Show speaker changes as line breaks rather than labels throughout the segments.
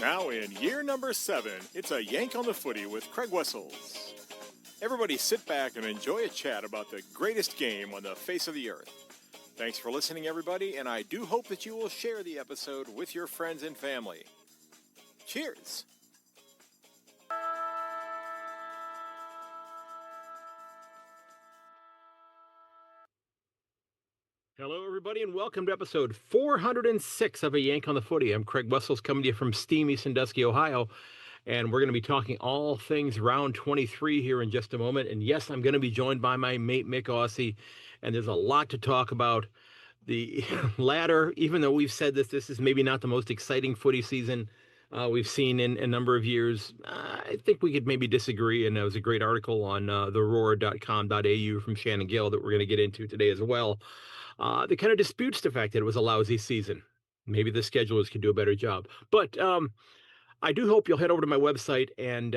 Now in year number 7, it's a Yank on the Footy with Craig Wessels. Everybody sit back and enjoy a chat about the greatest game on the face of the earth. Thanks for listening, everybody, and I do hope that you will share the episode with your friends and family. Cheers!
Hello, everybody, and welcome to episode 406 of A Yank on the Footy. I'm Craig Wessels, coming to you from steamy Sandusky, Ohio, and we're going to be talking all things round 23 here in just a moment. And yes, I'm going to be joined by my mate, Myk Aussie, and there's a lot to talk about. The latter, even though we've said this is maybe not the most exciting footy season we've seen in a number of years, I think we could maybe disagree, and there was a great article on theroar.com.au from Shannon Gill that we're going to get into today as well. That kind of disputes the fact that it was a lousy season. Maybe the schedulers could do a better job. But I do hope you'll head over to my website and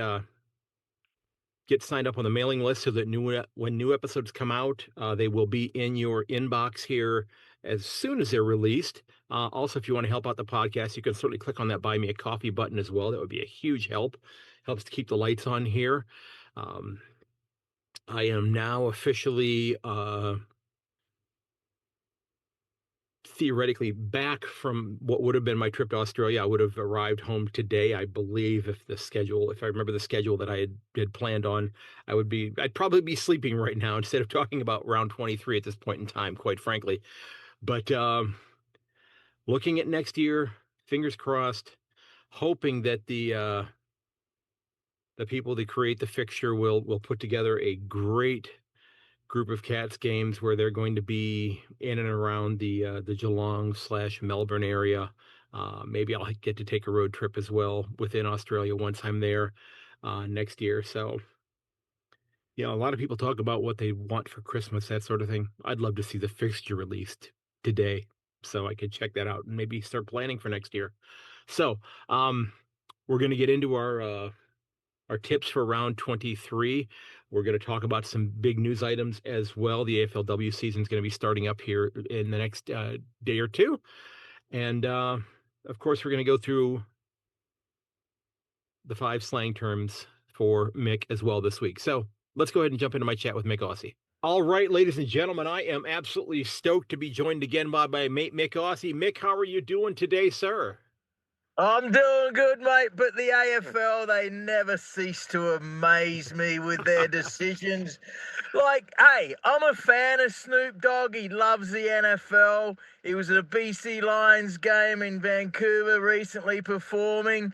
get signed up on the mailing list so that when new episodes come out, they will be in your inbox here as soon as they're released. Also, if you want to help out the podcast, you can certainly click on that Buy Me a Coffee button as well. That would be a huge help. Helps to keep the lights on here. I am now officially... theoretically back from what would have been my trip to Australia. I would have arrived home today, I believe, if I remember the schedule that I had planned on, I'd probably be sleeping right now instead of talking about round 23 at this point in time, quite frankly. But looking at next year, fingers crossed, hoping that the people that create the fixture will put together a great group of Cats games where they're going to be in and around the Geelong/Melbourne area. Maybe I'll get to take a road trip as well within Australia once I'm there next year. So, a lot of people talk about what they want for Christmas, that sort of thing. I'd love to see the fixture released today so I could check that out and maybe start planning for next year. So, we're going to get into our tips for round 23. We're going to talk about some big news items as well. The AFLW season is going to be starting up here in the next day or two. And, of course, we're going to go through the 5 slang terms for Myk as well this week. So let's go ahead and jump into my chat with Myk Aussie. All right, ladies and gentlemen, I am absolutely stoked to be joined again by my mate, Myk Aussie. Myk, how are you doing today, sir?
I'm doing good, mate, but the AFL, they never cease to amaze me with their decisions. Like, hey, I'm a fan of Snoop Dogg. He loves the NFL. He was at a BC Lions game in Vancouver recently performing.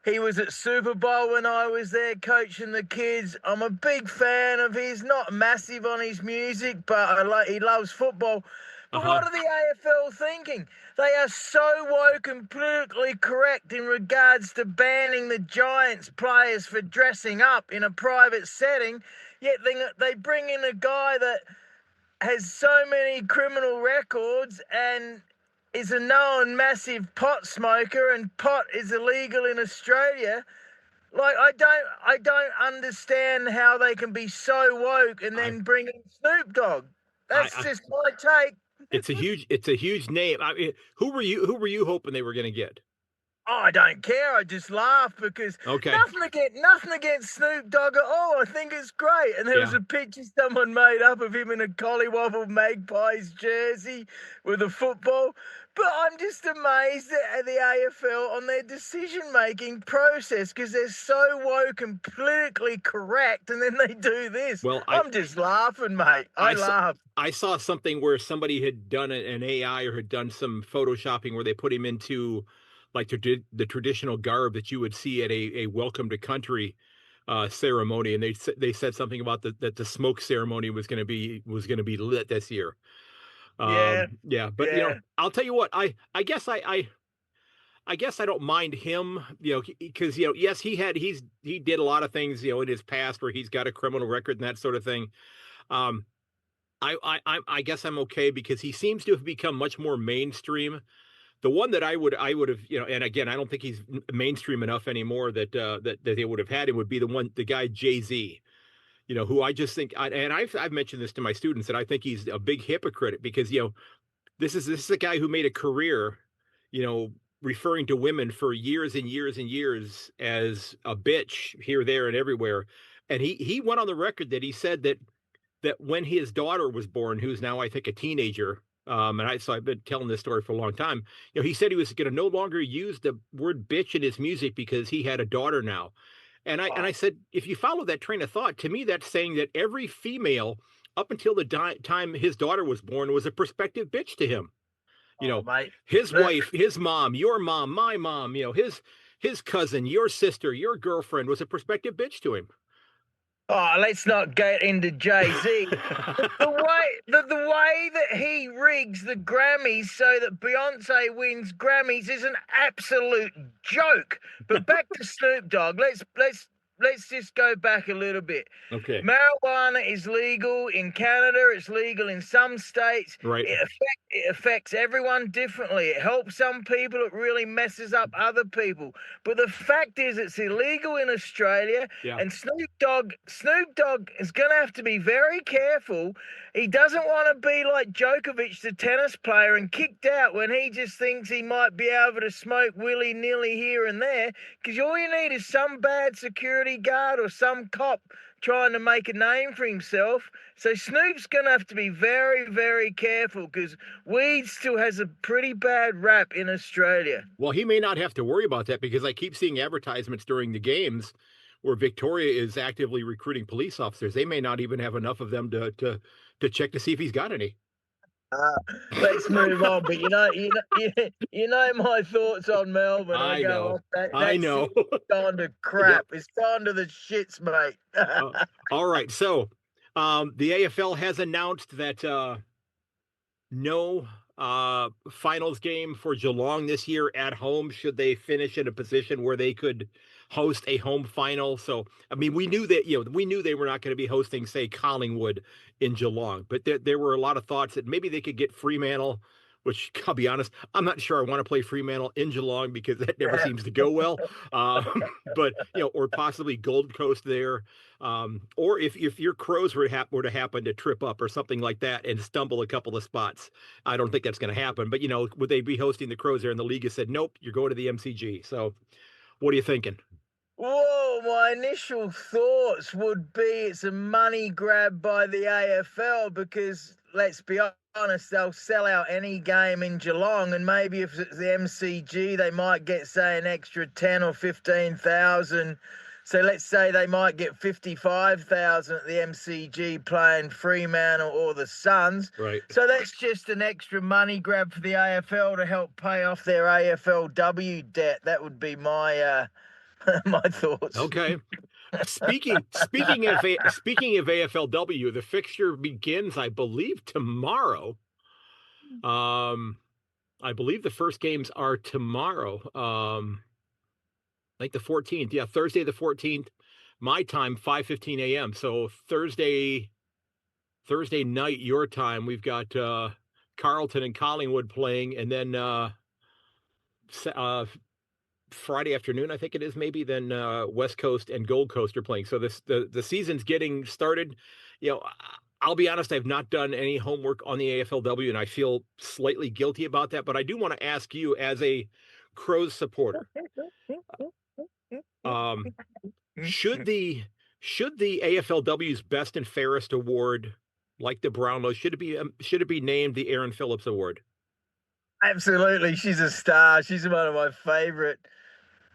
He was at Super Bowl when I was there coaching the kids. I'm a big fan of his, not massive on his music, but he loves football. But what are the AFL thinking? They are so woke and politically correct in regards to banning the Giants players for dressing up in a private setting, yet they bring in a guy that has so many criminal records and is a known massive pot smoker, and pot is illegal in Australia. Like, I don't understand how they can be so woke and then bring in Snoop Dogg. That's just my take.
It's a huge name. I mean, who were you hoping they were going to get?
Oh, I don't care. I just laugh because nothing against Snoop Dogg at all. I think it's great. And there was a picture someone made up of him in a Collywobble Magpies jersey with a football. But I'm just amazed at the AFL on their decision-making process because they're so woke and politically correct, and then they do this. Well, I'm just laughing, mate. I laugh.
I saw something where somebody had done an AI or had done some photoshopping where they put him into like the traditional garb that you would see at a welcome to country ceremony, and they said something about that the smoke ceremony was going to be lit this year. But I'll tell you what, I guess I guess I don't mind him, because yes, he did a lot of things, in his past where he's got a criminal record and that sort of thing. I guess I'm okay because he seems to have become much more mainstream. The one that I would have, and again, I don't think he's mainstream enough anymore that they would have had him would be the guy Jay-Z, who I just think, and I've mentioned this to my students that I think he's a big hypocrite because, this is a guy who made a career, referring to women for years and years and years as a bitch here, there, and everywhere. And he went on the record that he said that when his daughter was born, who's now I think a teenager, so I've been telling this story for a long time. He said he was going to no longer use the word bitch in his music because he had a daughter now. And I said, if you follow that train of thought, to me that's saying that every female up until the time his daughter was born was a prospective bitch to him.
Mate,
his wife, his mom, your mom, my mom, his cousin, your sister, your girlfriend was a prospective bitch to him.
Oh, let's not get into Jay-Z. the way that he rigs the Grammys so that Beyonce wins Grammys is an absolute joke. But back to Snoop Dogg. Let's just go back a little bit.
Okay.
Marijuana is legal in Canada. It's legal in some states.
Right.
It affects everyone differently. It helps some people. It really messes up other people. But the fact is, it's illegal in Australia.
Yeah.
And Snoop Dogg is going to have to be very careful. He doesn't want to be like Djokovic, the tennis player, and kicked out when he just thinks he might be able to smoke willy-nilly here and there. Because all you need is some bad security guard or some cop trying to make a name for himself. So Snoop's going to have to be very, very careful because weed still has a pretty bad rap in Australia.
Well, he may not have to worry about that because I keep seeing advertisements during the games where Victoria is actively recruiting police officers. They may not even have enough of them to check to see if he's got any.
Let's move on. But you know my thoughts on Melbourne.
I know.
It's gone to crap. Yep. It's gone to the shits, mate.
All right. So the AFL has announced that no finals game for Geelong this year at home should they finish in a position where they could host a home final. So, I mean, we knew they were not going to be hosting, say, Collingwood in Geelong, but there were a lot of thoughts that maybe they could get Fremantle, which I'll be honest, I'm not sure I want to play Fremantle in Geelong because that never seems to go well. But, or possibly Gold Coast there. Or if your Crows were to happen to trip up or something like that and stumble a couple of spots, I don't think that's going to happen. But, would they be hosting the Crows there? And the league has said, nope, you're going to the MCG. So what are you thinking?
Whoa, my initial thoughts would be it's a money grab by the AFL because, let's be honest, they'll sell out any game in Geelong, and maybe if it's the MCG, they might get, say, an extra 10 or 15,000. So let's say they might get 55,000 at the MCG playing Fremantle or the Suns.
Right.
So that's just an extra money grab for the AFL to help pay off their AFLW debt. That would be my my thoughts.
Okay. Speaking of AFLW, the fixture begins, I believe, tomorrow. I believe the first games are tomorrow. Like the 14th. Yeah, Thursday the 14th, my time, 5:15 a.m. So Thursday night, your time, we've got Carlton and Collingwood playing, and then Friday afternoon, I think it is, maybe, then West Coast and Gold Coast are playing. So the season's getting started. I'll be honest, I've not done any homework on the AFLW, and I feel slightly guilty about that. But I do want to ask you, as a Crows supporter, should the AFLW's Best and Fairest Award, like the Brownlow, should it be named the Aaron Phillips Award?
Absolutely, she's a star. She's one of my favorite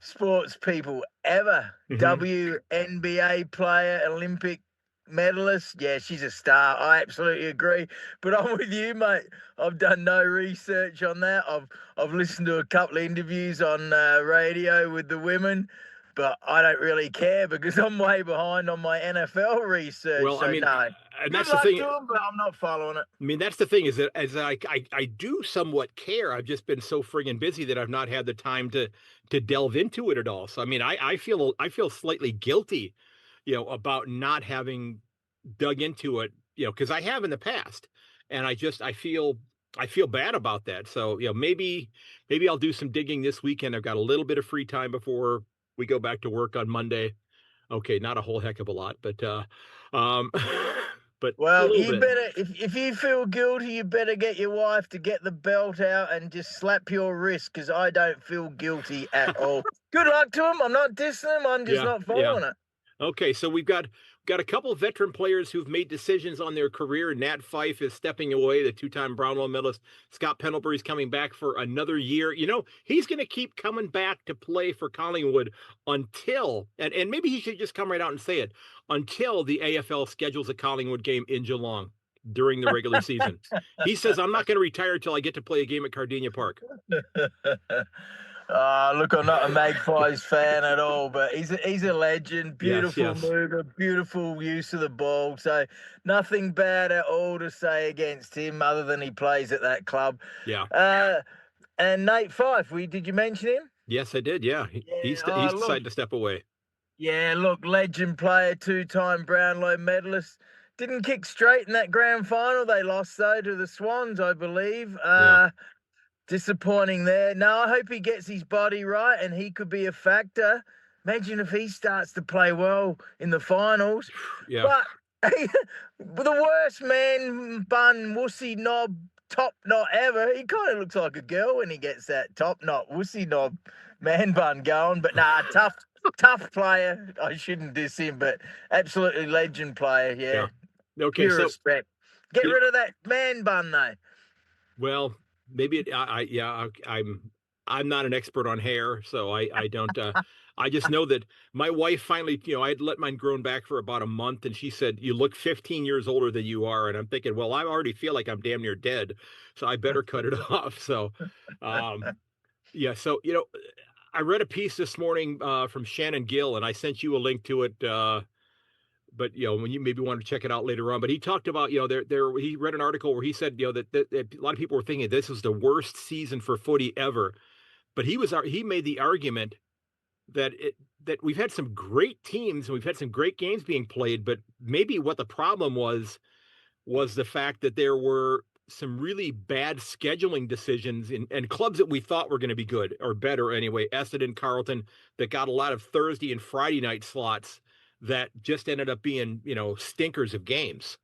sports people ever. WNBA player, Olympic medalist. Yeah, she's a star. I absolutely agree. But I'm with you, mate. I've done no research on that. I've listened to a couple of interviews on radio with the women, but I don't really care because I'm way behind on my NFL research.
Well,
so
I mean,
no.
and that's the thing.
But I'm not following it.
I mean, that's the thing, is that as I do somewhat care. I've just been so friggin' busy that I've not had the time to delve into it at all. So I mean, I feel slightly guilty, about not having dug into it, because I have in the past, and I feel bad about that. So maybe I'll do some digging this weekend. I've got a little bit of free time before we go back to work on Monday. Okay, not a whole heck of a lot, but but a
Well,
little
you
bit.
better, if you feel guilty, you better get your wife to get the belt out and just slap your wrist, because I don't feel guilty at all. Good luck to him. I'm not dissing him. I'm just
Yeah,
not
yeah.
following it.
Okay, so we've got a couple of veteran players who've made decisions on their career. Nat Fife is stepping away, the two-time Brownlow medalist. Scott Pendlebury's coming back for another year. You know, he's going to keep coming back to play for Collingwood until, and maybe he should just come right out and say it, until the AFL schedules a Collingwood game in Geelong during the regular season. He says, I'm not going to retire until I get to play a game at Cardinia Park.
Look, I'm not a Magpies fan at all, but he's a legend.
Yes,
Beautiful
yes.
mover, beautiful use of the ball. So nothing bad at all to say against him, other than he plays at that club.
Yeah.
And Nate Fife, did you mention him?
Yes, I did. Yeah. He's
Look,
decided to step away.
yeah, look, legend player, two-time Brownlow medalist. Didn't kick straight in that grand final. They lost, though, to the Swans, I believe.
Yeah.
Disappointing there. No, I hope he gets his body right and he could be a factor. Imagine if he starts to play well in the finals.
Yeah.
But the worst man bun wussy knob top knot ever. He kind of looks like a girl when he gets that top knot wussy knob man bun going. But nah, tough player. I shouldn't diss him, but absolutely legend player. Yeah.
Okay,
Pure
so
respect. Get rid of that man bun though.
well, maybe I'm not an expert on hair, so I don't I just know that my wife finally, I'd let mine grown back for about a month, and she said, "You look 15 years older than you are." And I'm thinking, well, I already feel like I'm damn near dead, so I better cut it off. So, yeah. So I read a piece this morning from Shannon Gill, and I sent you a link to it. But when you maybe want to check it out later on, but he talked about he read an article where he said that a lot of people were thinking this was the worst season for footy ever, but he made the argument that we've had some great teams and we've had some great games being played, but maybe what the problem was the fact that there were some really bad scheduling decisions and clubs that we thought were going to be good or better anyway, Essendon, Carlton, that got a lot of Thursday and Friday night slots that just ended up being, stinkers of games.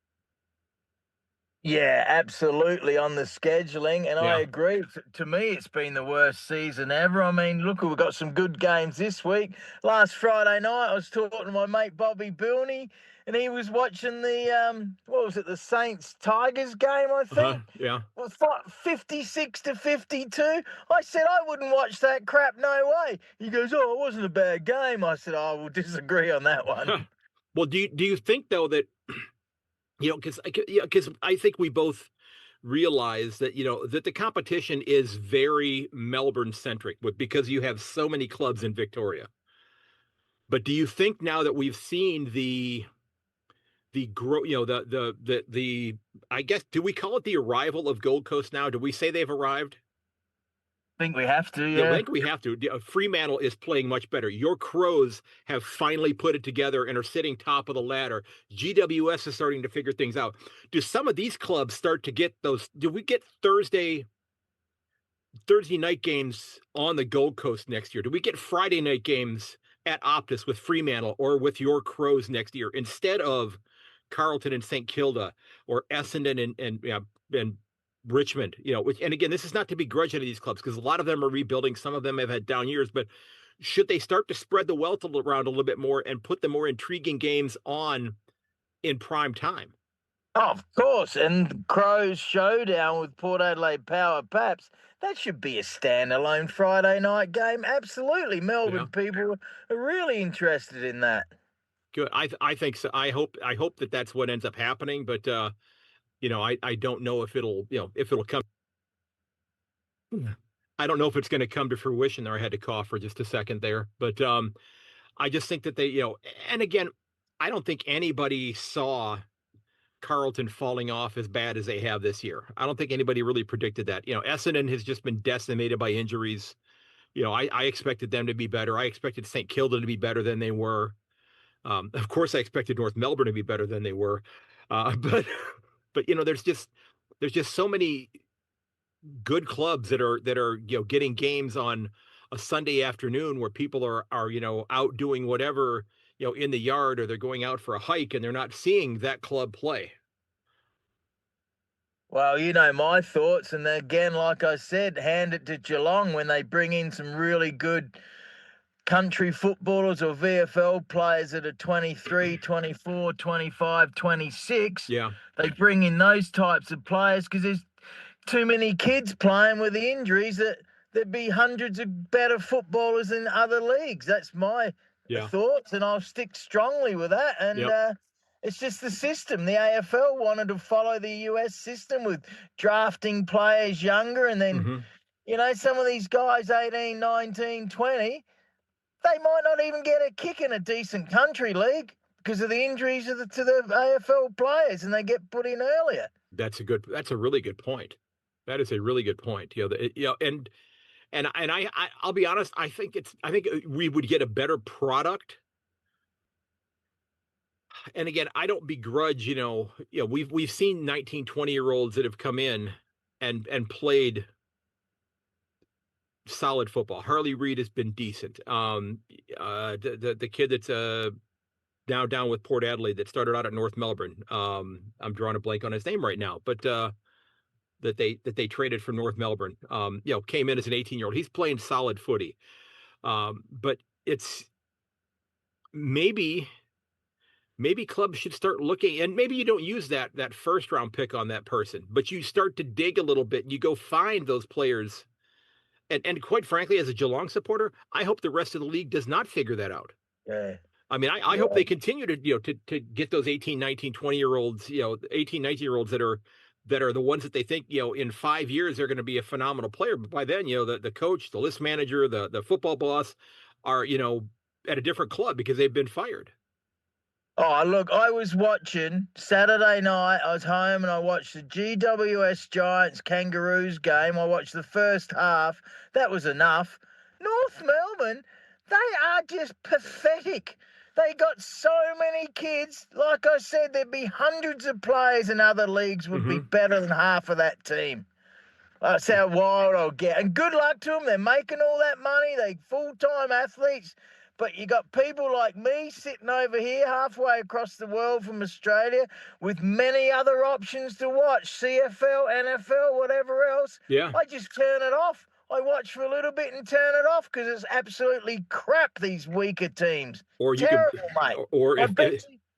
Yeah, absolutely on the scheduling, and I
Yeah.
agree. To me, it's been the worst season ever. I mean, look, we've got some good games this week. Last Friday night, I was talking to my mate Bobby Bilney, and he was watching the what was it, the Saints Tigers game, I think.
Yeah.
It was 56-52. I said I wouldn't watch that crap. No way. He goes, "Oh, it wasn't a bad game." I said, "I will disagree on that one."
Well, do you think though that because I think we both realize that that the competition is very Melbourne centric, because you have so many clubs in Victoria. But do you think now that we've seen the grow, the I guess, do we call it the arrival of Gold Coast now? Do we say they've arrived?
I think we have to,
Yeah, I
yeah.
think we have to. Fremantle is playing much better. Your Crows have finally put it together and are sitting top of the ladder. GWS is starting to figure things out. Do some of these clubs start to get those? Do we get Thursday night games on the Gold Coast next year? Do we get Friday night games at Optus with Fremantle or with your Crows next year instead of Carlton and St. Kilda or Essendon and Richmond? And again, this is not to begrudge any of these clubs because a lot of them are rebuilding. Some of them have had down years, but should they start to spread the wealth around a little bit more and put the more intriguing games on in prime time?
Oh, of course. And Crows showdown with Port Adelaide Power Paps. That should be a standalone Friday night game. Absolutely. Melbourne people are really interested in that.
Good. I think so. I hope that that's what ends up happening, but I don't know if it'll come. I don't know if it's going to come to fruition there. I had to cough for just a second there, but I just think that they, and again, I don't think anybody saw Carlton falling off as bad as they have this year. I don't think anybody really predicted that. Essendon has just been decimated by injuries. I expected them to be better. I expected St. Kilda to be better than they were. Of course, I expected North Melbourne to be better than they were. But there's just so many good clubs that are getting games on a Sunday afternoon where people are out doing whatever in the yard, or they're going out for a hike and they're not seeing that club play.
Well, you know my thoughts, and again, like I said, hand it to Geelong when they bring in some really good country footballers or VFL players that are 23, 24, 25, 26.
Yeah.
They bring in those types of players because there's too many kids playing with the injuries that there'd be hundreds of better footballers in other leagues. That's my thoughts, and I'll stick strongly with that. And it's just the system. The AFL wanted to follow the US system with drafting players younger, and then, you know, some of these guys, 18, 19, 20, they might not even get a kick in a decent country league because of the injuries to the AFL players, and they get put in earlier.
That's a really good point. That is a really good point. I'll be honest, I think we would get a better product. And again, I don't begrudge, we've seen 19, 20-year-olds that have come in and played solid football. Harley Reid has been decent. The kid that's now down with Port Adelaide that started out at North Melbourne. I'm drawing a blank on his name right now, but that they traded from North Melbourne. Came in as an 18-year-old. He's playing solid footy. But it's maybe clubs should start looking, and maybe you don't use that first round pick on that person, but you start to dig a little bit and you go find those players. And quite frankly, as a Geelong supporter, I hope the rest of the league does not figure that out.
Yeah.
I mean, I hope they continue to get those 18, 19, 20-year-olds, 18, 19-year-olds that are the ones that they think, in 5 years they're going to be a phenomenal player. But by then, the coach, the list manager, the football boss are, at a different club because they've been fired.
Oh, look, I was watching Saturday night. I was home and I watched the GWS Giants Kangaroos game. I watched the first half. That was enough. North Melbourne, they are just pathetic. They got so many kids. Like I said, there'd be hundreds of players in other leagues would be better than half of that team. That's how wild I'll get. And good luck to them. They're making all that money. They're full-time athletes. But you got people like me sitting over here halfway across the world from Australia with many other options to watch, CFL, NFL, whatever else.
Yeah.
I just turn it off. I watch for a little bit and turn it off because it's absolutely crap, these weaker teams.
Or you
terrible, mate.
Or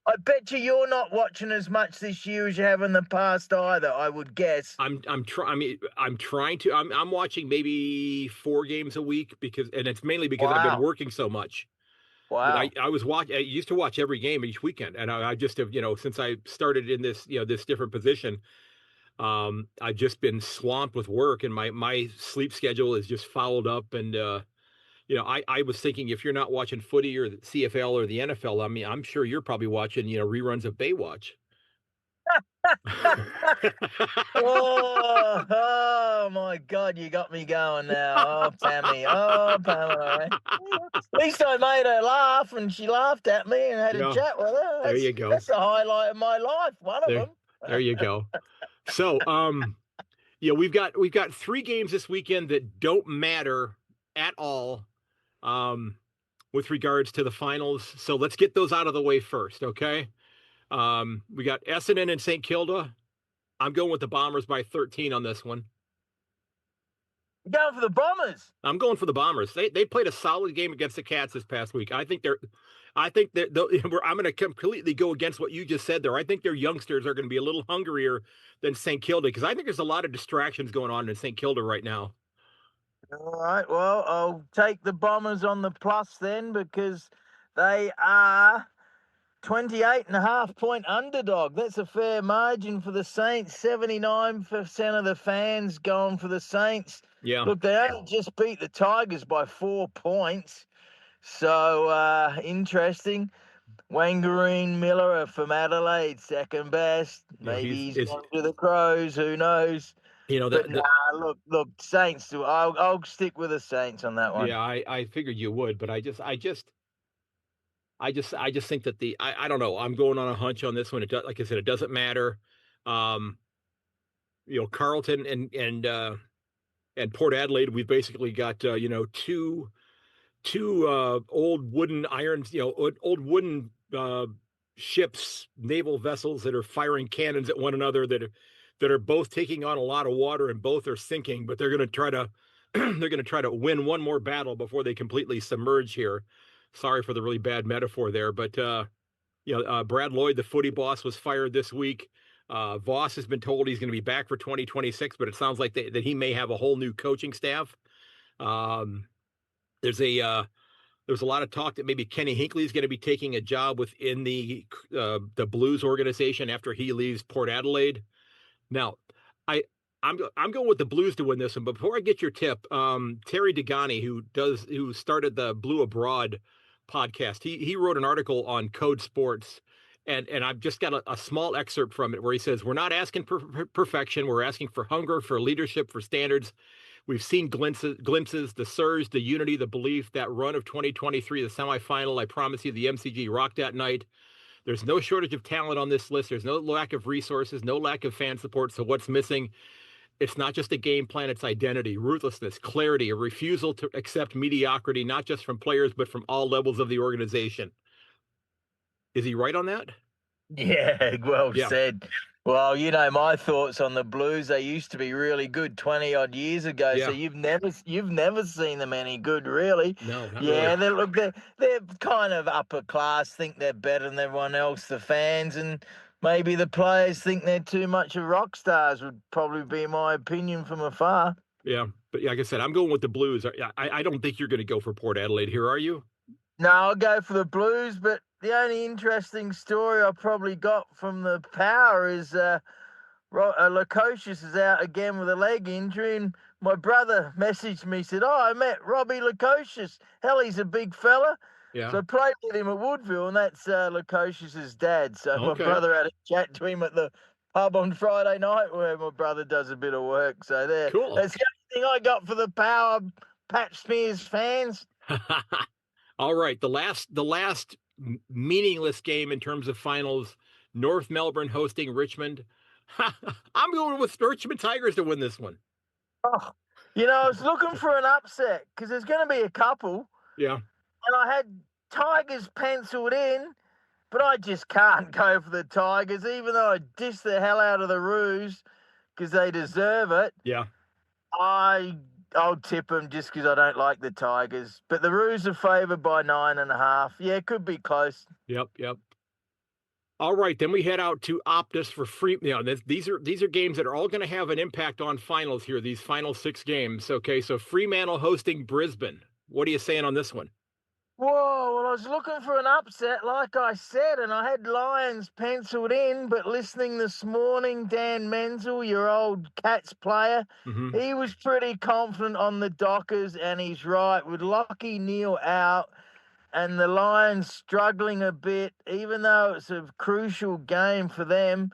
I bet you're not watching as much this year as you have in the past either, I would guess.
I'm watching maybe 4 games a week and it's mainly because I've been working so much.
Wow.
I used to watch every game each weekend, and I just have, since I started in this, this different position, I've just been swamped with work, and my sleep schedule is just fouled up. And, I was thinking, if you're not watching footy or the CFL or the NFL, I mean, I'm sure you're probably watching, reruns of Baywatch.
oh my God, you got me going now. Oh, Pamela. At least I made her laugh, and she laughed at me and had a chat with her.
There you go.
That's the highlight of my life, one of them.
There you go. So, we've got 3 games this weekend that don't matter at all with regards to the finals. So let's get those out of the way first, okay? We got Essendon and St. Kilda. I'm going with the Bombers by 13 on this one.
You're going for the Bombers?
I'm going for the Bombers. They played a solid game against the Cats this past week. I'm going to completely go against what you just said there. I think their youngsters are going to be a little hungrier than St. Kilda because I think there's a lot of distractions going on in St. Kilda right now.
All right. Well, I'll take the Bombers on the plus then because they are 28.5-point underdog. That's a fair margin for the Saints. 79% of the fans going for the Saints.
Yeah.
Look, they only just beat the Tigers by 4 points. So, interesting. Wangareen Miller from Adelaide, second best. Maybe he's gone to the Crows. Who knows? Look, Saints. I'll stick with the Saints on that one.
Yeah, I figured you would, but I just think that I don't know. I'm going on a hunch on this one. Like I said, it doesn't matter. Carlton and Port Adelaide, we've basically got two old wooden irons, old wooden ships, naval vessels that are firing cannons at one another that that are both taking on a lot of water and both are sinking, but they're going to try to they're going to try to win one more battle before they completely submerge here. Sorry for the really bad metaphor there, but Brad Lloyd, the footy boss, was fired this week. Voss has been told he's going to be back for 2026, but it sounds like that he may have a whole new coaching staff. There's a lot of talk that maybe Kenny Hinckley is going to be taking a job within the Blues organization after he leaves Port Adelaide. Now, I'm going with the Blues to win this one. But before I get your tip, Terry Degani, who started the Blue Abroad podcast, he wrote an article on Code Sports, and I've just got a small excerpt from it where he says, we're not asking for perfection. We're asking for hunger, for leadership, for standards. We've seen glimpses, the surge, the unity, the belief, that run of 2023, the semifinal. I promise you, the MCG rocked that night. There's no shortage of talent on this list. There's no lack of resources, no lack of fan support. So what's missing? It's not just a game plan, it's identity, ruthlessness, clarity, a refusal to accept mediocrity, not just from players, but from all levels of the organization. Is he right on that?
Yeah, well said. Well, my thoughts on the Blues. They used to be really good 20-odd years ago.
Yeah.
So you've never seen them any good, really.
No, not
really. They're kind of upper class. Think they're better than everyone else. The fans and maybe the players think they're too much of rock stars. Would probably be my opinion from afar.
Yeah, but like I said, I'm going with the Blues. I don't think you're going to go for Port Adelaide here, are you?
No, I'll go for the Blues, but the only interesting story I probably got from the Power is Lukosius is out again with a leg injury, and my brother messaged me, said, I met Robbie Lukosius. Hell, he's a big fella.
Yeah.
So I played with him at Woodville, and that's Lukosius's dad. So my brother had a chat to him at the pub on Friday night where my brother does a bit of work. So there.
Cool.
That's the only thing I got for the Power Pat Smears fans.
All right, the last meaningless game in terms of finals, North Melbourne hosting Richmond. I'm going with Richmond Tigers to win this one.
Oh, I was looking for an upset because there's going to be a couple.
Yeah.
And I had Tigers penciled in, but I just can't go for the Tigers, even though I dish the hell out of the Roos because they deserve it.
Yeah.
I'll tip them just because I don't like the Tigers. But the Roos are favoured by 9.5. Yeah, it could be close.
Yep. All right, then we head out to Optus for free. These are games that are all going to have an impact on finals here, these final 6 games. Okay, so Fremantle hosting Brisbane. What are you saying on this one?
Whoa, well, I was looking for an upset, like I said, and I had Lions penciled in, but listening this morning, Dan Menzel, your old Cats player, he was pretty confident on the Dockers, and he's right. With Lockie Neal out and the Lions struggling a bit, even though it's a crucial game for them,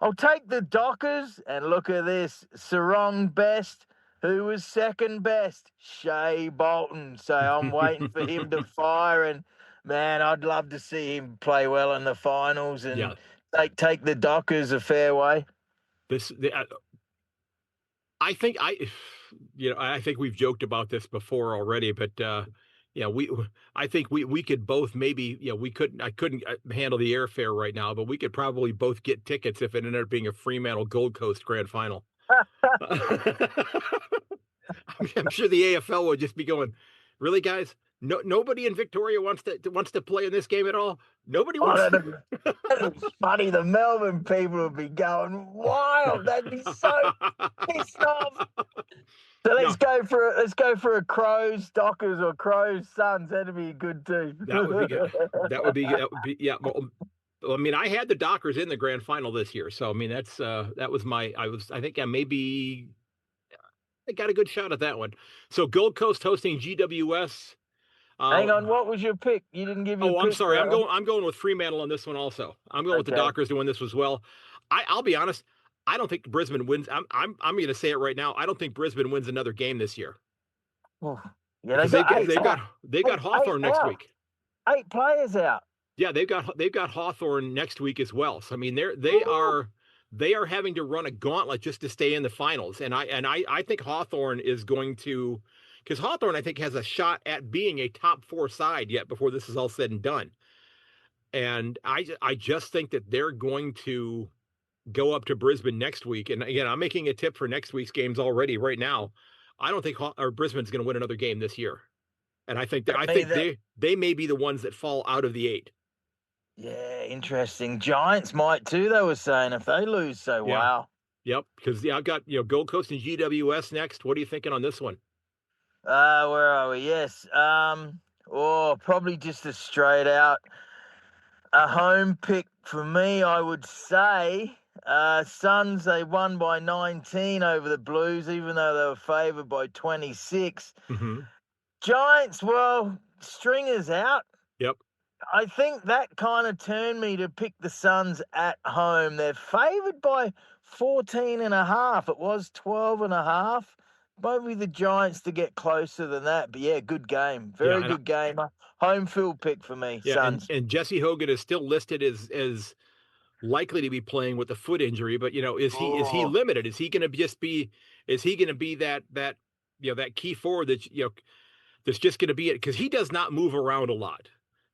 I'll take the Dockers, and look at this, Sarong best. Who was second best? Shea Bolton. So I'm waiting for him to fire. And, man, I'd love to see him play well in the finals and take the Dockers a fair way.
I think we've joked about this before already, but I think we could both maybe, I couldn't handle the airfare right now, but we could probably both get tickets if it ended up being a Fremantle Gold Coast grand final. I'm sure the AFL would just be going, really, guys? Nobody in Victoria wants to play in this game at all. Nobody wants.
It's funny. The Melbourne people would be going wild. They'd be so pissed off. So let's go for a Crows Dockers or Crows Suns. That'd be good too.
That would be good. That would be yeah. Well, I mean, I had the Dockers in the grand final this year, so I mean I think I got a good shot at that one. So Gold Coast hosting GWS.
Hang on, what was your pick? You didn't give me.
I'm sorry. I'm going with Fremantle on this one also. I'm going with the Dockers to win this as well. I'll be honest. I don't think Brisbane wins. I'm going to say it right now. I don't think Brisbane wins another game this year.
Oh, yeah,
they've got Hawthorn next week.
8 players out.
Yeah, they've got Hawthorn next week as well. So I mean, they are having to run a gauntlet just to stay in the finals. And I think Hawthorn is going to, because Hawthorn I think has a shot at being a top 4 side yet before this is all said and done. And I just think that they're going to go up to Brisbane next week. And again, I'm making a tip for next week's games already right now. I don't think Brisbane's going to win another game this year. And I think they may be the ones that fall out of the 8.
Yeah, interesting. Giants might too, they were saying, if they lose. So,
Yeah.
wow.
Yep. Because, I've got, Gold Coast and GWS next. What are you thinking on this one?
Where are we? Yes. Probably just a straight out a home pick for me, I would say. Suns, they won by 19 over the Blues, even though they were favoured by 26.
Mm-hmm.
Giants, well, stringers out.
Yep.
I think that kind of turned me to pick the Suns at home. They're favoured by 14.5. It was 12.5. Maybe the Giants to get closer than that. But yeah, good game. Very good game. Home field pick for me,
yeah,
Suns.
And Jesse Hogan is still listed as likely to be playing with a foot injury, but is he limited? Is he going to be that key forward that that's just going to be it? Because he does not move around a lot.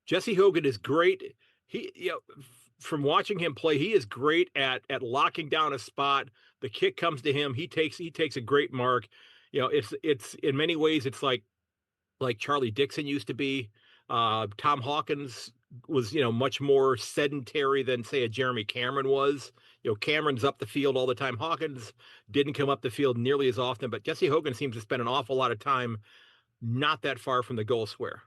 Jesse Hogan is great. He from watching him play, he is great at locking down a spot. The kick comes to him. He takes a great mark. It's in many ways it's like Charlie Dixon used to be. Tom Hawkins was, much more sedentary than, say, a Jeremy Cameron was. Cameron's up the field all the time. Hawkins didn't come up the field nearly as often, but Jesse Hogan seems to spend an awful lot of time not that far from the goal square.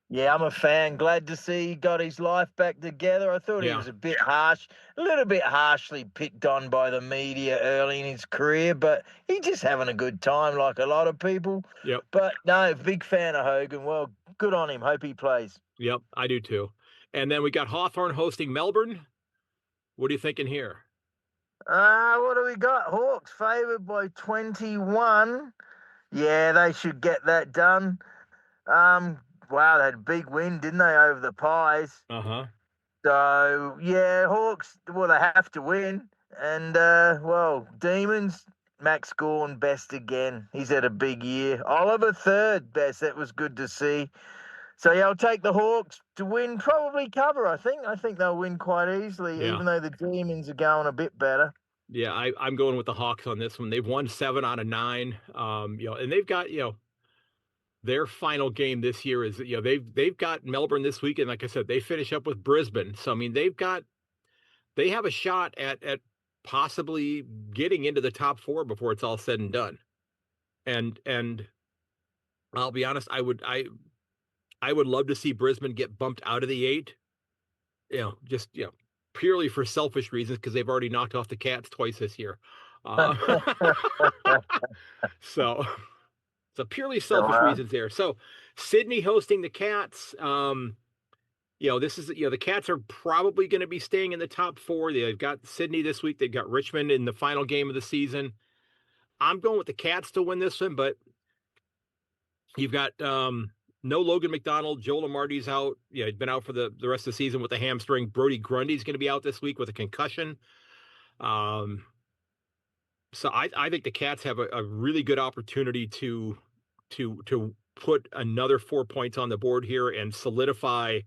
Yeah, I'm a fan. Glad to see he got his life back together. I thought he was a bit harsh, a little bit harshly picked on by the media early in his career, but he's just having a good time like a lot of people.
Yep.
But no, big fan of Hogan. Well, good on him. Hope he plays.
Yep, I do too. And then we got Hawthorn hosting Melbourne. What are you thinking here?
What do we got? Hawks favoured by 21. Yeah, they should get that done. Wow, they had a big win, didn't they, over the Pies?
Uh-huh.
So, yeah, Hawks, well, they have to win. And, Demons, Max Gawn best again. He's had a big year. Oliver third best. That was good to see. So, yeah, I'll take the Hawks to win, probably cover, I think. I think they'll win quite easily, even though the Demons are going a bit better.
Yeah, I'm going with the Hawks on this one. They've won 7 out of 9. And they've got, their final game this year is, they've got Melbourne this week, and like I said, they finish up with Brisbane. So I mean, they have a shot at possibly getting into the top 4 before it's all said and done. And I'll be honest, I would love to see Brisbane get bumped out of the 8. Purely for selfish reasons, because they've already knocked off the Cats twice this year. So purely selfish reasons there. So Sydney hosting the Cats. This is, the Cats are probably going to be staying in the top 4. They've got Sydney this week. They've got Richmond in the final game of the season. I'm going with the Cats to win this one, but you've got no Logan McDonald. Joel Amarty's out. Yeah, he's been out for the rest of the season with a hamstring. Brody Grundy's going to be out this week with a concussion. So I think the Cats have a really good opportunity to put another 4 points on the board here and solidify,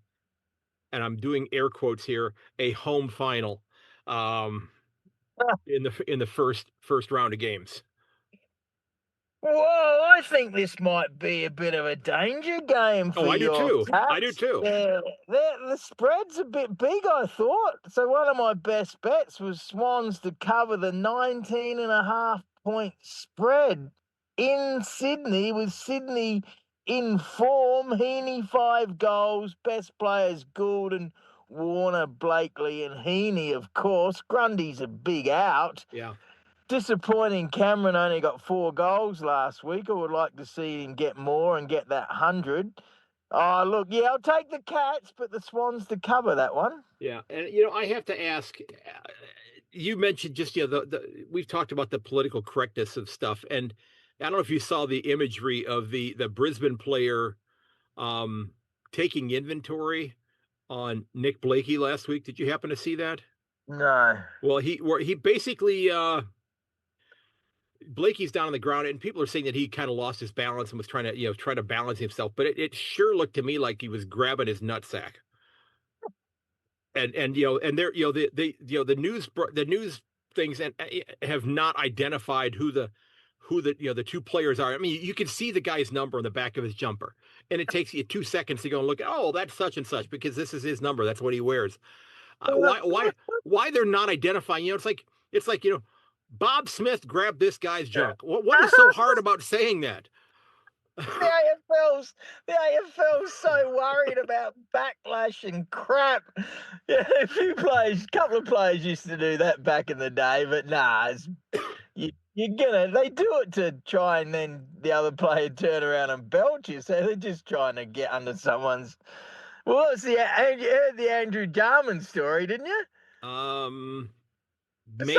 and I'm doing air quotes here, a home final in the first round of games.
Whoa, I think this might be a bit of a danger game for your Cats.
I do too.
The spread's a bit big, I thought. So one of my best bets was Swans to cover the 19.5 point spread in Sydney, with Sydney in form. Heaney 5 goals, best players Goulden, Warner, Blakely and Heaney, of course. Grundy's a big out.
Yeah.
Disappointing Cameron only got 4 goals last week. I would like to see him get more and get that 100. Oh, look, yeah, I'll take the Cats, but the Swans to cover that one.
Yeah, and, I have to ask, you mentioned just, we've talked about the political correctness of stuff, and I don't know if you saw the imagery of the Brisbane player taking inventory on Nick Blakey last week. Did you happen to see that?
No.
Well, he basically... Blakey's down on the ground, and people are saying that he kind of lost his balance and was trying to balance himself. But it sure looked to me like he was grabbing his nutsack. and and they're the news things and have not identified who the the two players are. I mean, you can see the guy's number on the back of his jumper, and it takes you 2 seconds to go and look. Oh, that's such and such because this is his number. That's what he wears. Why they're not identifying? It's like Bob Smith grabbed this guy's junk. What is so hard about saying that?
The AFL's so worried about backlash and crap. Yeah, a couple of players used to do that back in the day, but nah, they do it to try and then the other player turn around and belt you. So they're just trying to get under someone's. Well, you heard the Andrew Jarman story, didn't you?
Maybe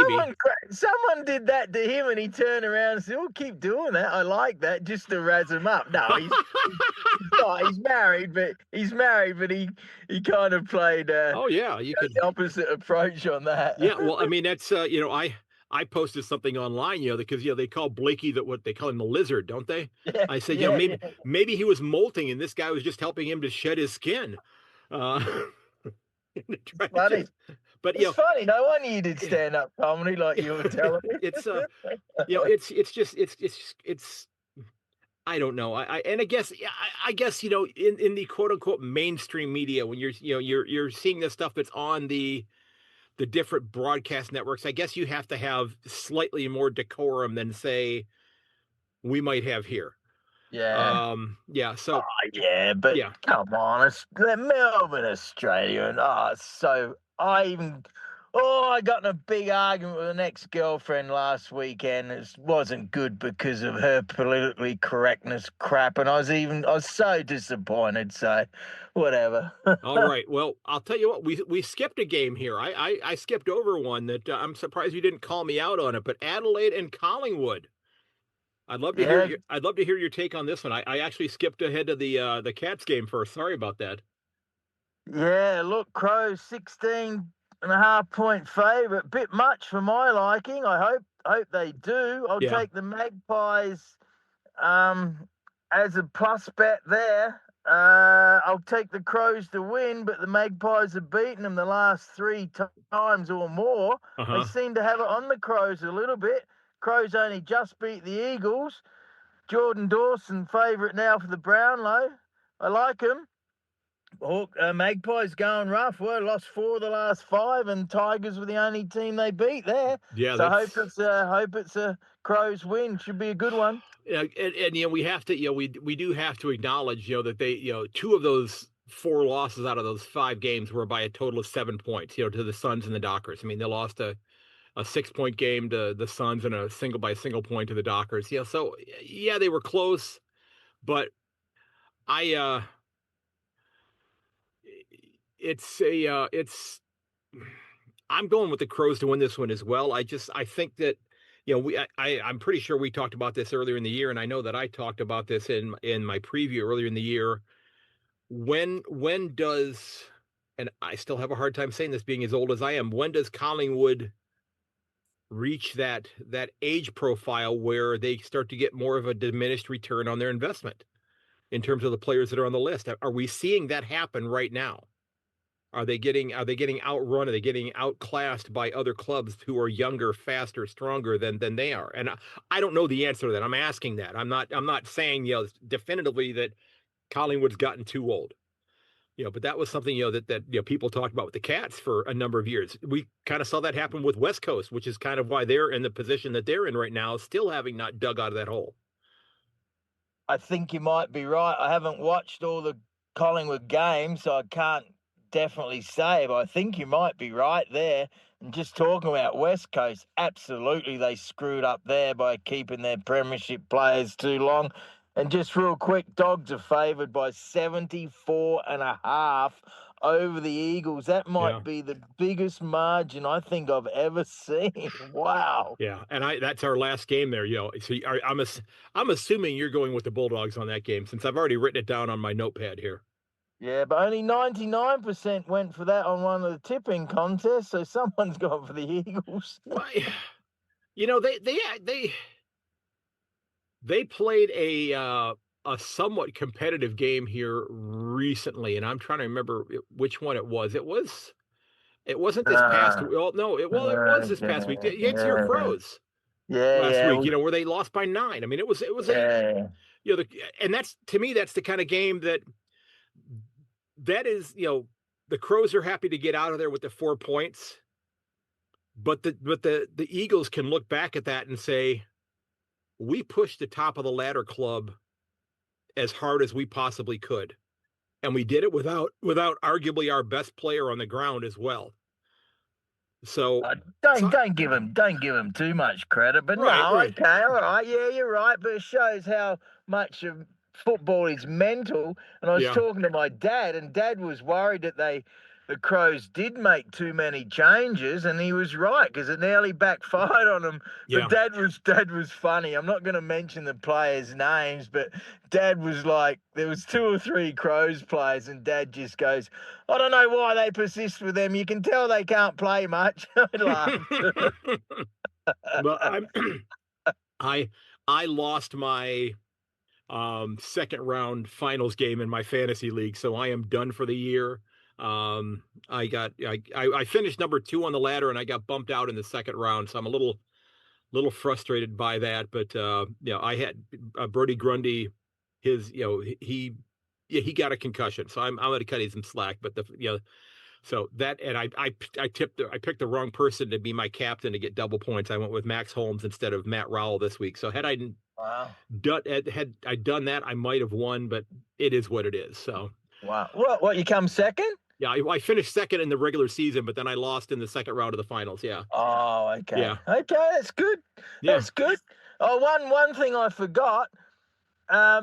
someone did that to him, and he turned around and said, "Oh, keep doing that. I like that," just to razz him up. No, he's not. He's married, but he kind of played.
Oh yeah,
the opposite approach on that.
Yeah, well, I mean that's I posted something online, because they call Blakey what they call him the lizard, don't they?
Yeah,
I said,
yeah,
maybe he was molting and this guy was just helping him to shed his skin.
Funny.
But
it's funny. No wonder you did stand up comedy like you were telling me.
It's it's I don't know. I guess in the quote unquote mainstream media when you're seeing this stuff that's on the different broadcast networks, I guess you have to have slightly more decorum than say we might have here.
Yeah.
Yeah. So.
Oh, yeah, but come on, they're Melbourne, Australia, and I got in a big argument with an ex-girlfriend last weekend. It wasn't good because of her politically correctness crap, and I was so disappointed. So, whatever.
All right. Well, I'll tell you what. We skipped a game here. I skipped over one that I'm surprised you didn't call me out on it. But Adelaide and Collingwood. I'd love to hear your take on this one. I actually skipped ahead to the Cats game first. Sorry about that.
Yeah, look, Crows 16.5-point favourite. Bit much for my liking. I hope they do. I'll take the Magpies as a plus bet there. I'll take the Crows to win, but the Magpies have beaten them the last 3 times or more. They seem to have it on the Crows a little bit. Crows only just beat the Eagles. Jordan Dawson favourite now for the Brownlow. I like him. Magpies going rough. Well, lost 4 of the last 5, and Tigers were the only team they beat there.
Yeah,
so hope it's a Crows win. Should be a good one.
Yeah, and we have to we do have to acknowledge that they 2 of those 4 losses out of those 5 games were by a total of 7 points. To the Suns and the Dockers. I mean, they lost a 6-point game to the Suns and a single point to the Dockers. So they were close, but I'm going with the Crows to win this one as well. I think that I'm pretty sure we talked about this earlier in the year, and I know that I talked about this in my preview earlier in the year. When does, and I still have a hard time saying this being as old as I am, when does Collingwood reach that age profile where they start to get more of a diminished return on their investment in terms of the players that are on the list? Are we seeing that happen right now? Are they getting outrun? Are they getting outclassed by other clubs who are younger, faster, stronger than they are? And I don't know the answer to that. I'm asking that. I'm not saying definitively that Collingwood's gotten too old. But that was something that people talked about with the Cats for a number of years. We kind of saw that happen with West Coast, which is kind of why they're in the position that they're in right now, still having not dug out of that hole.
I think you might be right. I haven't watched all the Collingwood games, so I can't definitely say, but I think you might be right there. And just talking about West Coast, absolutely they screwed up there by keeping their premiership players too long. And just real quick, Dogs are favoured by 74.5 over the Eagles. That might be the biggest margin I think I've ever seen. Wow.
Yeah, and that's our last game there. So I'm assuming you're going with the Bulldogs on that game since I've already written it down on my notepad here.
Yeah, but only 99% went for that on one of the tipping contests, so someone's gone for the Eagles.
They played a somewhat competitive game here recently, and I'm trying to remember which one it was. It was It wasn't this past.
Uh,
Well, no, it was this past week. It's your Crows last
yeah,
week. You know, where they lost by 9. I mean, it was a,
yeah.
you know, and that's, to me, that's the kind of game that is, you know, the Crows are happy to get out of there with the 4 points, but the Eagles can look back at that and say, we pushed the top of the ladder club as hard as we possibly could, and we did it without arguably our best player on the ground as well. So
Don't give him too much credit, but
right,
no,
right.
okay, all right, yeah, you're right, but it shows how much of football is mental. And I was
Yeah.
talking to my dad, and Dad was worried that the Crows did make too many changes, and he was right because it nearly backfired on them.
Yeah.
But Dad was funny. I'm not going to mention the players' names, but Dad was like, there was 2 or 3 Crows players, and Dad just goes, I don't know why they persist with them. You can tell they can't play much. I laughed.
Well, I lost my second round finals game in my fantasy league, so I am done for the year. I finished number 2 on the ladder, and I got bumped out in the second round, so I'm a little frustrated by that. But you know, I had Brody Grundy, his, you know, he got a concussion, so I'm going to cut him some slack. But so that, and I picked the wrong person to be my captain to get double points. I went with Max Holmes instead of Matt Rowell this week. So had I done that, I might have won, but it is what it is. So
Wow. What, you come second?
yeah, I finished second in the regular season, but then I lost in the second round of the finals. Yeah.
Oh, okay.
Yeah.
Okay, that's good.
Yeah.
That's good. Oh, one thing I forgot. I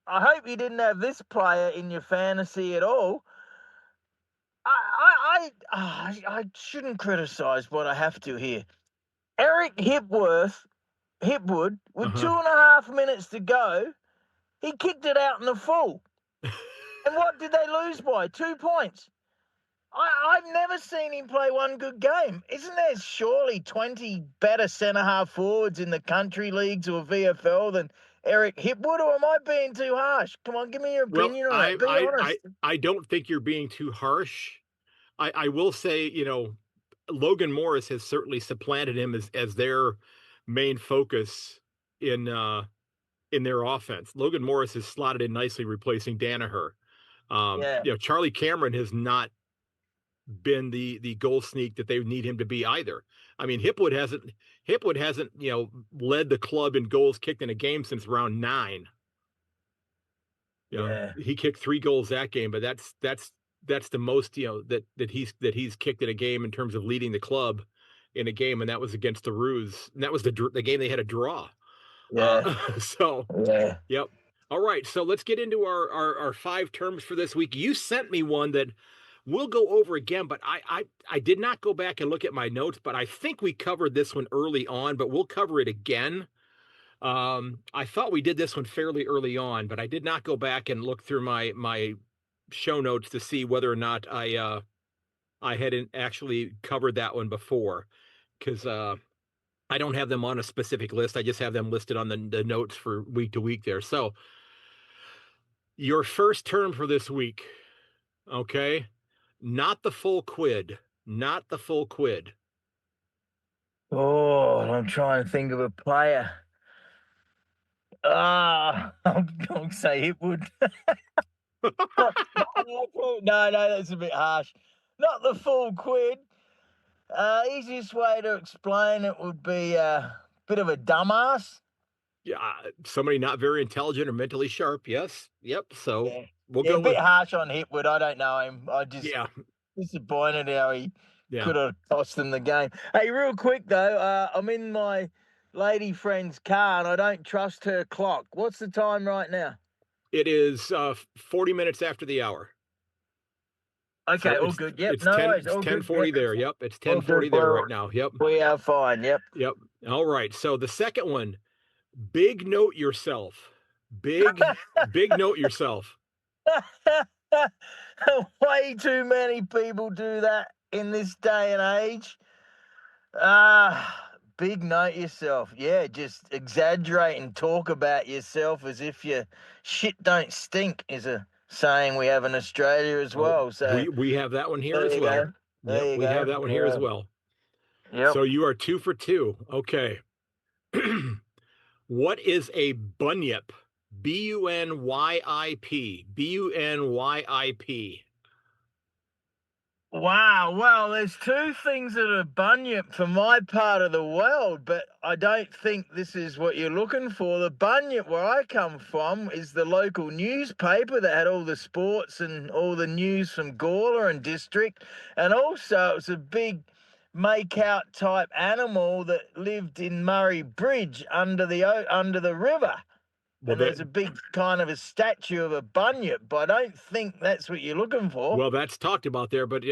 hope you didn't have this player in your fantasy at all. I shouldn't criticize, but I have to here. Eric Hipwood, with 2.5 minutes to go, he kicked it out in the full. And what did they lose by? 2 points. I've never seen him play one good game. Isn't there surely 20 better centre-half forwards in the country leagues or VFL than Eric Hipwood, or am I being too harsh? Come on, give me your opinion on it. Be honest.
I don't think you're being too harsh. I will say, you know, Logan Morris has certainly supplanted him as their main focus in their offense. Logan Morris has slotted in nicely, replacing Danaher.
Yeah.
You know, Charlie Cameron has not been the goal sneak that they need him to be either. I mean, Hipwood hasn't, you know, led the club in goals kicked in a game since round 9. You know, he kicked 3 goals that game, but that's the most, you know, that he's kicked in a game in terms of leading the club in a game, and that was against the Roos, and that was the game they had a draw.
Yeah.
So
yeah.
Yep. All right, so let's get into our 5 terms for this week. You sent me one that we'll go over again, but I did not go back and look at my notes, but I think we covered this one early on, but we'll cover it again. I thought we did this one fairly early on, but I did not go back and look through my show notes to see whether or not I hadn't actually covered that one before, because I don't have them on a specific list. I just have them listed on the notes for week to week there. So your first term for this week, okay? Not the full quid. Not the full quid.
Oh, I'm trying to think of a player. I'm going to say Hipwood. No, that's a bit harsh. Not the full quid. Easiest way to explain it would be a bit of a dumbass.
Yeah, somebody not very intelligent or mentally sharp. Yes. Yep. So we'll go
a bit
with
harsh on Hipwood. I don't know him. I just disappointed how he could have cost them the game. Hey, real quick though, I'm in my lady friend's car and I don't trust her clock. What's the time right now?
It is 40 minutes after the hour.
Okay, all good. Yep,
it's
no
10,
worries.
It's 10:40 there. Yep, it's 10:40 there right now. Yep.
We are fine. Yep.
Yep. All right. So the second one, big note yourself. Big note yourself.
Way too many people do that in this day and age. Big note yourself. Yeah, just exaggerate and talk about yourself as if your shit don't stink is a saying we have in Australia as well. So
we have that one here as well.
There
Yep,
you
we
go.
have that one here as
Yeah.
well.
Yep.
So you are 2 for 2. Okay. What is a bunyip? Bunyip. Bunyip.
Wow. Well, there's two things that are bunyip for my part of the world, but I don't think this is what you're looking for. The bunyip where I come from is the local newspaper that had all the sports and all the news from Gawler and district. And also it was a big make-out type animal that lived in Murray Bridge under the river.
Well,
And there's a big kind of a statue of a bunyip, but I don't think that's what you're looking for.
well, that's talked about there, but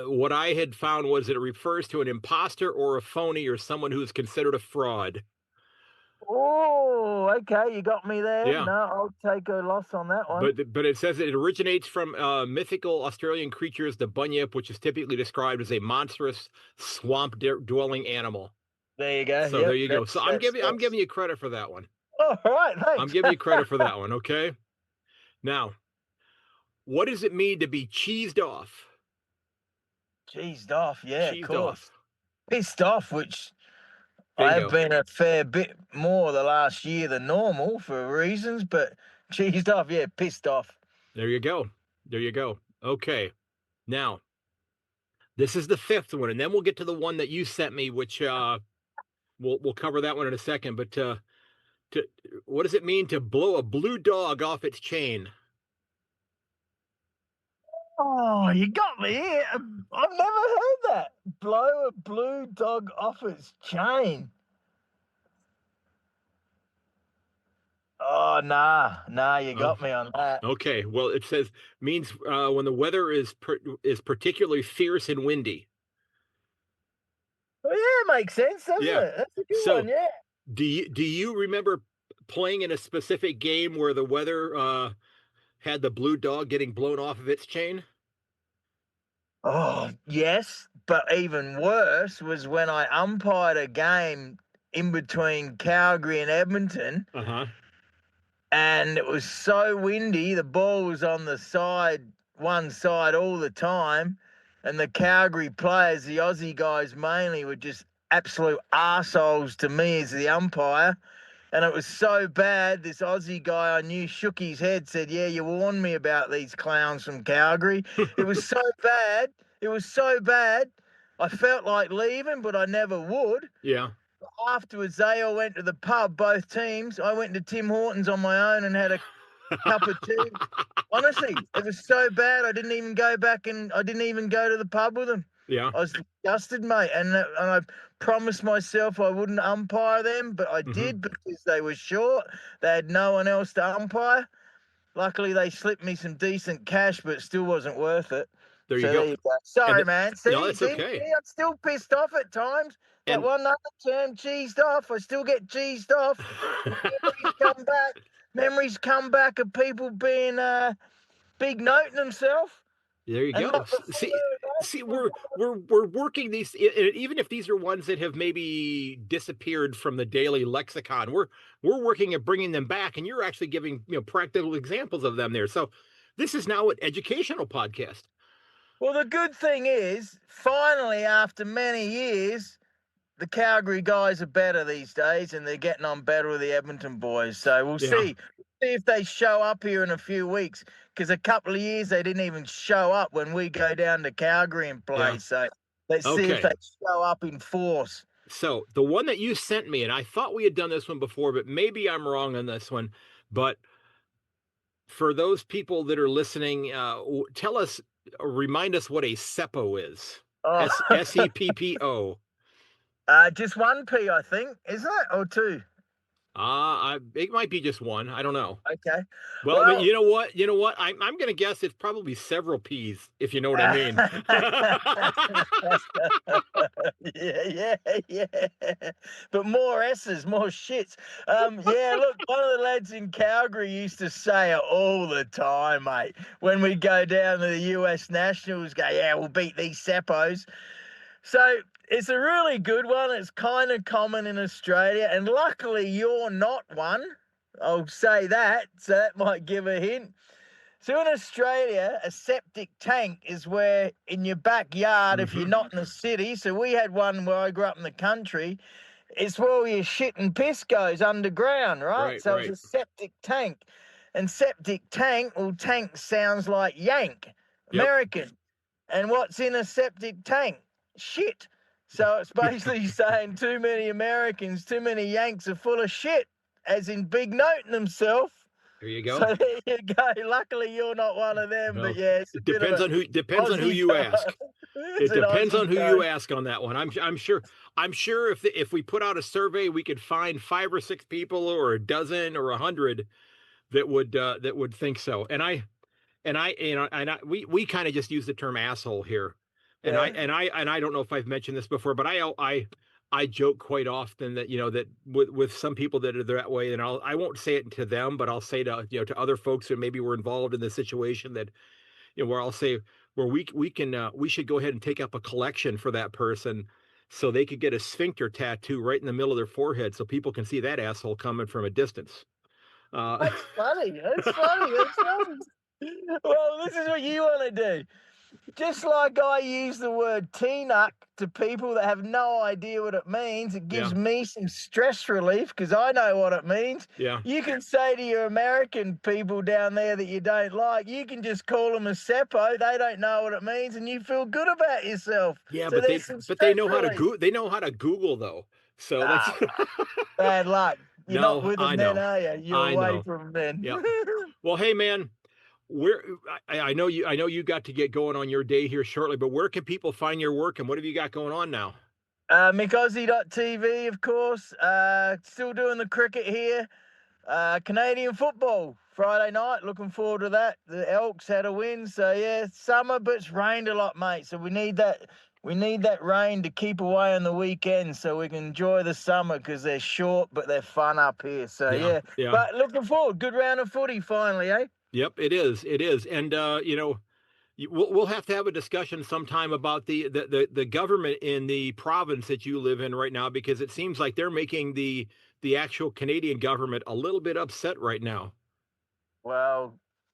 what I had found was that it refers to an imposter or a phony or someone who's considered a fraud.
Oh, okay, you got me there.
Yeah.
No, I'll take a loss on that one.
But it says it originates from mythical Australian creatures, the bunyip, which is typically described as a monstrous swamp dwelling animal.
There you go.
So
Yep,
there you go. So I'm giving you credit for that one.
Oh, all right, thanks.
I'm giving you credit for that one. Okay. Now, what does it mean to be cheesed off?
Cheesed off, yeah,
Cheesed
of course.
off.
Pissed off, which
Bingo.
I have been a fair bit more the last year than normal for reasons, but cheesed off, yeah, pissed off.
There you go. There you go. Okay. Now, this is the 5th one, and then we'll get to the one that you sent me, which we'll cover that one in a second. But what does it mean to blow a blue dog off its chain?
Oh, you got me here. I've never heard that. Blow a blue dog off its chain. Oh, nah, you got me on that.
Okay, well, it says means when the weather is particularly fierce and windy.
Well, yeah, makes sense, doesn't
Yeah.
it? That's a good
So,
one, yeah.
Do you remember playing in a specific game where the weather had the blue dog getting blown off of its chain?
Oh, yes, but even worse was when I umpired a game in between Calgary and Edmonton,
Uh-huh.
and it was so windy, the ball was on the one side all the time, and the Calgary players, the Aussie guys mainly, were just absolute arseholes to me as the umpire. And it was so bad, this Aussie guy I knew shook his head, said, yeah, you warned me about these clowns from Calgary. It was so bad. It was so bad. I felt like leaving, but I never would.
Yeah.
Afterwards, they all went to the pub, both teams. I went to Tim Hortons on my own and had a cup of tea. Honestly, it was so bad. I didn't even go back and I didn't even go to the pub with them.
Yeah.
I was disgusted, mate. And I promised myself I wouldn't umpire them, but I did because they were short. They had no one else to umpire. Luckily, they slipped me some decent cash, but it still wasn't worth it.
There you go.
Sorry, man. See,
no, that's okay.
See, I'm still pissed off at times. That one other term, cheesed off. I still get cheesed off. Memories come back. Memories come back of people being big noting themselves.
There you go. See, we're working these, even if these are ones that have maybe disappeared from the daily lexicon. We're working at bringing them back, and you're actually giving practical examples of them there. So this is now an educational podcast.
Well, the good thing is, finally, after many years, the Calgary guys are better these days, and they're getting on better with the Edmonton boys. So we'll see if they show up here in a few weeks, because a couple of years they didn't even show up when we go down to Calgary and play. So let's see if they show up in force.
So the one that you sent me, and I thought we had done this one before, but maybe I'm wrong on this one. But for those people that are listening, remind us what a seppo is. SEPPO.
Just one P, I think, isn't it? Or two?
It might be just one. I don't know.
Okay.
Well, I mean, you know what? I'm going to guess it's probably several P's, if you know what I mean.
Yeah. But more S's, more shits. Yeah, look, one of the lads in Calgary used to say it all the time, mate. When we go down to the US Nationals, go, yeah, we'll beat these seppos. So it's a really good one. It's kind of common in Australia, and luckily you're not one. I'll say that, so that might give a hint. So in Australia, a septic tank is where in your backyard, if you're not in the city. So we had one where I grew up in the country. It's where all your shit and piss goes underground, right?
Right,
So
right.
it's a septic tank. And septic tank, well, tank sounds like Yank,
Yep.
American. And what's in a septic tank? Shit. So it's basically saying too many Americans, too many Yanks are full of shit, as in big noting themselves.
There you go.
So there you go. Luckily, you're not one of them.
Well,
but yeah, it's a
it
bit
depends
of
on who
Aussie
you ask.
It's
It
an
depends on
Aussie
who you
code.
ask on that one. I'm sure if we put out a survey, we could find 5 or 6 people or a dozen or 100 that would think so. We kind of just use the term asshole here. And
Yeah.
I don't know if I've mentioned this before, but I joke quite often that, that with some people that are that way, and I won't say it to them, but I'll say to other folks who maybe were involved in the situation that, where I'll say, where we should go ahead and take up a collection for that person so they could get a sphincter tattoo right in the middle of their forehead so people can see that asshole coming from a distance.
That's funny. That's funny. That's funny. Well, this is what you want to do. Just like I use the word T-nuck to people that have no idea what it means, it gives me some stress relief because I know what it means.
Yeah.
You can say to your American people down there that you don't like, you can just call them a seppo. They don't know what it means, and you feel good about yourself.
Yeah,
so
but they know how to they know how to Google though. So that's
bad luck. You're not with them
I
then,
know.
are you? You're away from them then.
Yep. Well, hey man, I know you got to get going on your day here shortly, but where can people find your work and what have you got going on now?
Myk of course. Still doing the cricket here. Canadian football Friday night. Looking forward to that. The Elks had a win, so yeah, summer, but it's rained a lot, mate. So we need that. We need that rain to keep away on the weekend so we can enjoy the summer because they're short, but they're fun up here. So yeah. But looking forward. Good round of footy finally, eh?
Yep, it is. It is, and we'll have to have a discussion sometime about the government in the province that you live in right now, because it seems like they're making the actual Canadian government a little bit upset right now.
Well,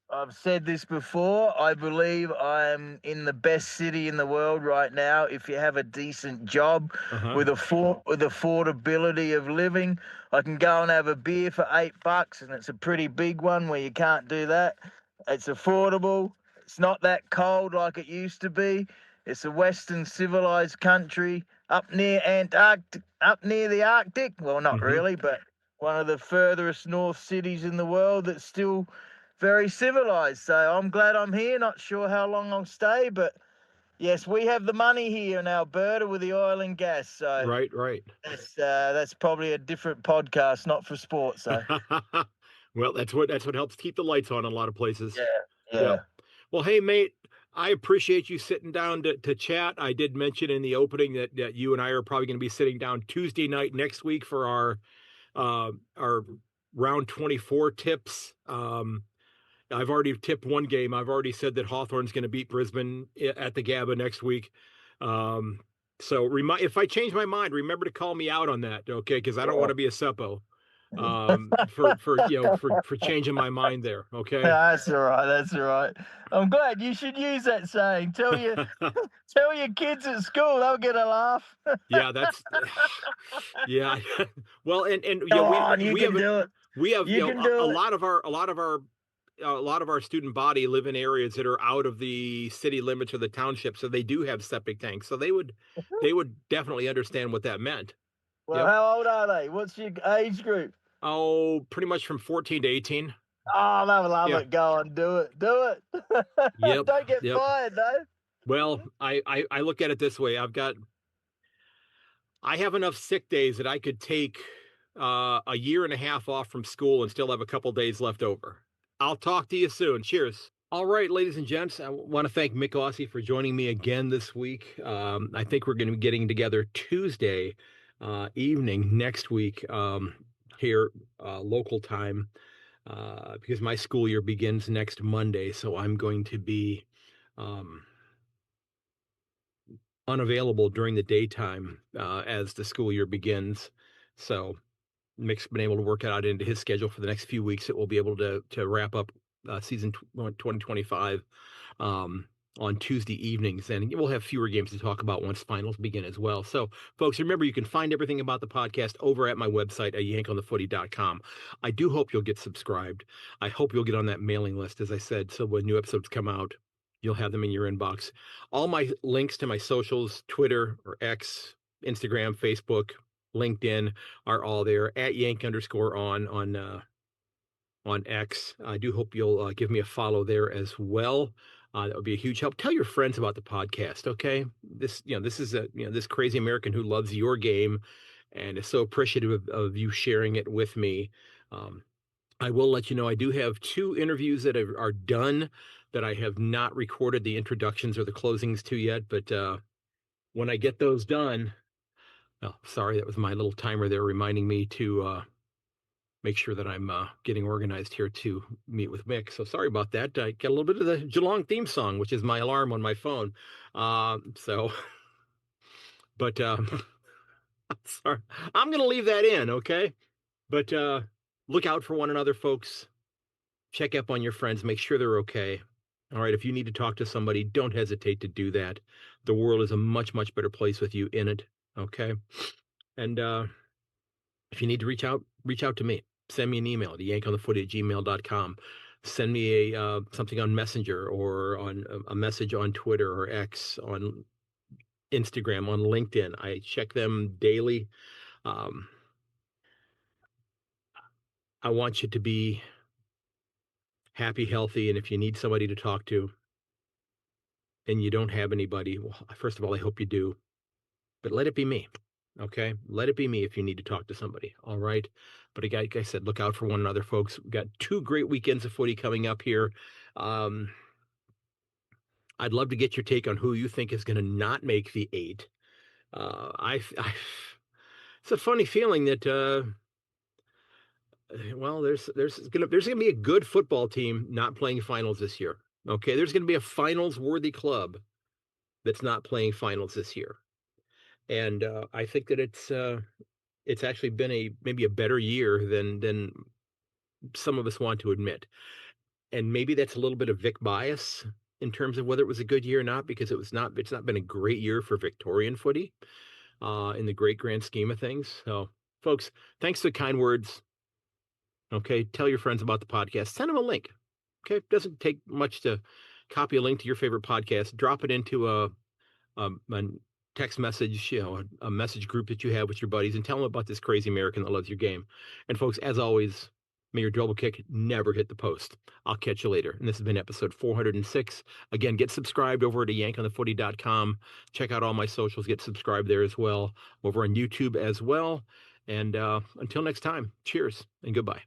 I've said this before. I believe I'm in the best city in the world right now. If you have a decent job with affordability of living, I can go and have a beer for $8, and it's a pretty big one where you can't do that. It's affordable. It's not that cold like it used to be. It's a Western civilized country up near the Arctic. Well, not really, but one of the furthest north cities in the world that's still very civilized. So I'm glad I'm here. Not sure how long I'll stay, but yes, we have the money here in Alberta with the oil and gas. So
right.
That's probably a different podcast, not for sports. So
well, that's what helps keep the lights on in a lot of places.
Yeah.
Well, hey, mate, I appreciate you sitting down to chat. I did mention in the opening that you and I are probably going to be sitting down Tuesday night next week for our round 24 tips. I've already tipped one game. I've already said that Hawthorn's going to beat Brisbane at the Gabba next week. So if I change my mind, remember to call me out on that, okay? Because I don't want to be a seppo for changing my mind there, okay?
That's all right. That's all right. I'm glad. You should use that saying. Tell your kids at school, they'll get a laugh.
Yeah, that's yeah. Well, and
you can do it.
We have a lot of our student body live in areas that are out of the city limits or the township, so they do have septic tanks. So they would definitely understand what that meant.
Well, how old are they? What's your age group?
Oh, pretty much from 14 to 18.
Oh, they love it. Go on, do it. Do it.
Yep.
Don't get fired, though.
Well, I look at it this way. I have enough sick days that I could take a year and a half off from school and still have a couple days left over. I'll talk to you soon. Cheers. All right, ladies and gents, I want to thank Myk Aussie for joining me again this week. I think we're going to be getting together Tuesday evening next week here local time because my school year begins next Monday. So I'm going to be unavailable during the daytime as the school year begins. So Myk's been able to work it out into his schedule for the next few weeks that we'll be able to wrap up season 2025 on Tuesday evenings, and we'll have fewer games to talk about once finals begin as well. So, folks, remember, you can find everything about the podcast over at my website at ayankonthefooty.com. I do hope you'll get subscribed. I hope you'll get on that mailing list, as I said, so when new episodes come out, you'll have them in your inbox. All my links to my socials, Twitter or X, Instagram, Facebook, LinkedIn, are all there at Yank_on X. I do hope you'll give me a follow there as well. That would be a huge help. Tell your friends about the podcast, okay? This is this crazy American who loves your game and is so appreciative of you sharing it with me. I will let you know I do have 2 interviews that are done that I have not recorded the introductions or the closings to yet, but when I get those done, oh, sorry, that was my little timer there reminding me to make sure that I'm getting organized here to meet with Myk. So sorry about that. I got a little bit of the Geelong theme song, which is my alarm on my phone. But sorry, I'm going to leave that in, okay? But look out for one another, folks. Check up on your friends. Make sure they're okay. All right, if you need to talk to somebody, don't hesitate to do that. The world is a much, much better place with you in it, okay? And if you need to reach out to me. Send me an email at ayankonthefooty@gmail.com. Send me a something on Messenger or on a message on Twitter or X, on Instagram, on LinkedIn. I check them daily. I want you to be happy, healthy, and if you need somebody to talk to and you don't have anybody, well, first of all, I hope you do, but let it be me. Okay, let it be me if you need to talk to somebody. All right, but like I said, look out for one another, folks. We've got 2 great weekends of footy coming up here. I'd love to get your take on who you think is going to not make the 8. It's a funny feeling that well, there's gonna be a good football team not playing finals this year. Okay, there's going to be a finals worthy club that's not playing finals this year. And I think that it's actually been maybe a better year than some of us want to admit. And maybe that's a little bit of Vic bias in terms of whether it was a good year or not, because it's not been a great year for Victorian footy in the great grand scheme of things. So, folks, thanks for the kind words. Okay, tell your friends about the podcast. Send them a link. Okay, it doesn't take much to copy a link to your favorite podcast, drop it into a text message, a message group that you have with your buddies, and tell them about this crazy American that loves your game. And folks, as always, may your double kick never hit the post. I'll catch you later. And this has been episode 406. Again, get subscribed over at ayankonthefooty.com. Check out all my socials. Get subscribed there as well. Over on YouTube as well. And until next time, cheers and goodbye.